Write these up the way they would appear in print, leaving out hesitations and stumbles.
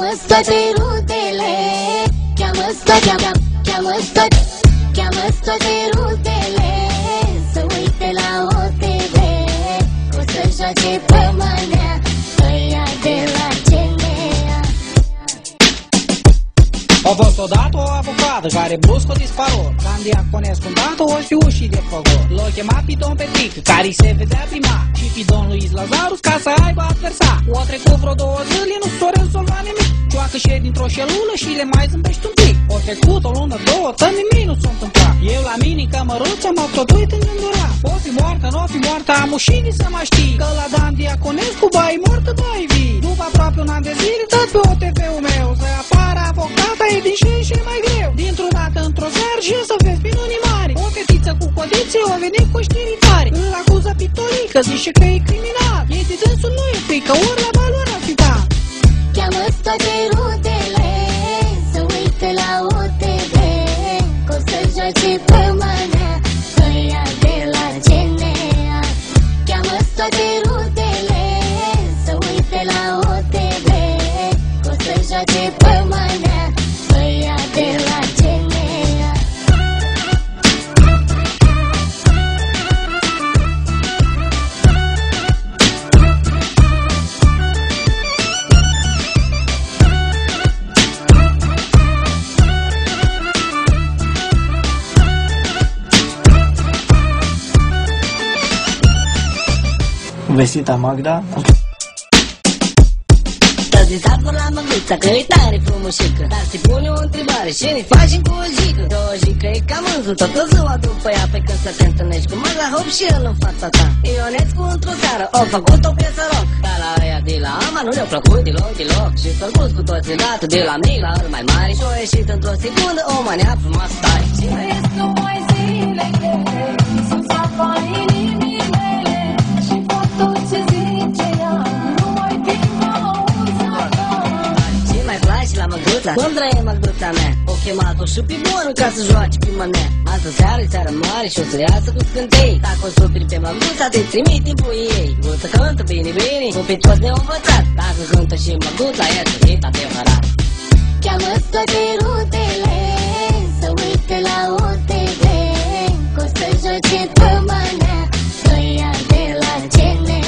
Cheamă-ți toate rudele, cheamă-ți toate rudele să uite la OTV, o să joace pe manea ăia de la CNA. A fost odată o avocată care brusc o dispărut. Când Diaconescu îndată o fiușii de făcut. L-o chema Pidon Petric, care se vedea prima, și Pidon Luis Lazarus ca să aibă adversar. O trecut vreo 2 zile, nu s-o rezolva nimic. Joacă și dintr-o șelulă și le mai zâmbești un pic. O trecut o lună, 2, tă nimic nu s-a întâmplat. Eu la mine în cămăruță m-am tot uit în gândurat. O fi moartă, n-o fi moartă, am ușinii să mă știi. Că la Dan Diaconescu bai moartă, bai vii. După aproape un an de zile, tot pe OTV-ul meu să apară avocata e din și mai greu. Dintr-o dată într-o seară și să vezi minuni mari. O fetiță cu codițe o venit cu știri tari. Îl acuză pitolică, zice că e criminal. Ei de dânsul nu e frică, ori la balon ar fi dat. Cheamă-ți toate rudele să uite la OTV, că o să joace pe manea ăia de la CNA. Cheamă-ți toate rudele să uite la OTV, că o să joace pe manea ăia de la CNA. Vestita Magda. S-a zisat vor la măgâța că e tare frumușică, dar se pune o întrebare și ne facem cu o jică. Că o jică e cam însul toată ziua după ea, pe când să te întâlnești cu măr la hop și el în fața ta. Ionescu într-o seară o făcut o piesă rock, dar la ăia de la Ama nu le-au plăcut deloc. Și s-au pus cu toți îndată de la mic la îl mai mare și-o ieșit într-o secundă o manea frumoasă tare. Și trăiesc numai zilele, să sapă inimii mele și fac tot ce zice ea, numai din cauza ta. Ce mai place la măgâța? Mândra e măgâța mea. O chemat-o și pe bună ca să joace pe mânea. Astă seară, seară mare și o să iasă cu scântei. Dacă o superi pe măgâța, te trimite în puii ei. Gâță cântă bine, cu pe toți ne-au învățat. Dacă cântă și măgâța, e sărit adevărat. Cheamă-ți toate rudele să uite la OTV, că o să joace pe manea ăia de la CNA.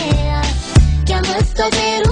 Cheamă-ți toate rudele